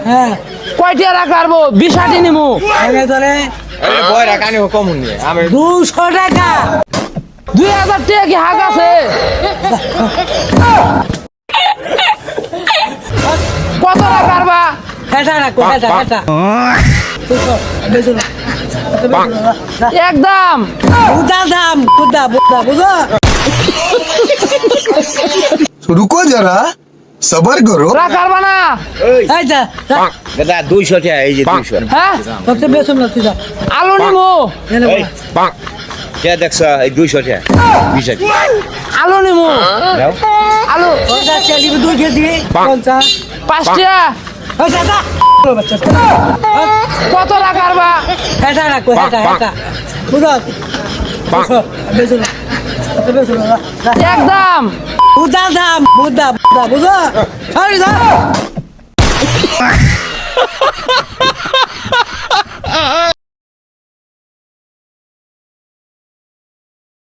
হ্যাঁ কয়টা রাখারবো 20 নিমু আগে ধরে আরে বয়রা কানে কম নিয়ে আমি 200 টাকা 2000 টাকা কি হাক আছে কত রাখারবা এটা রাখো এটা একদম বুঝা দাম বুঝা বুঝো रुको जरा सबर करो রাখারবা না এই যা দাদা 200 টাকা এই যে 200 হ্যাঁ তোকে বেসম না তুই যা আলু নিমু এই পাক কে দেখছ এই 200 টাকা 20 টাকা আলু নিমু দাও আলু ওটা চালি 2 কেজি 50 5টা ওই যা যা বাচ্চা কত রাখারবা এটা রাখো এটা বুঝো বেসম একদম বুঝা দাম বুঝা বুঝো আরে যা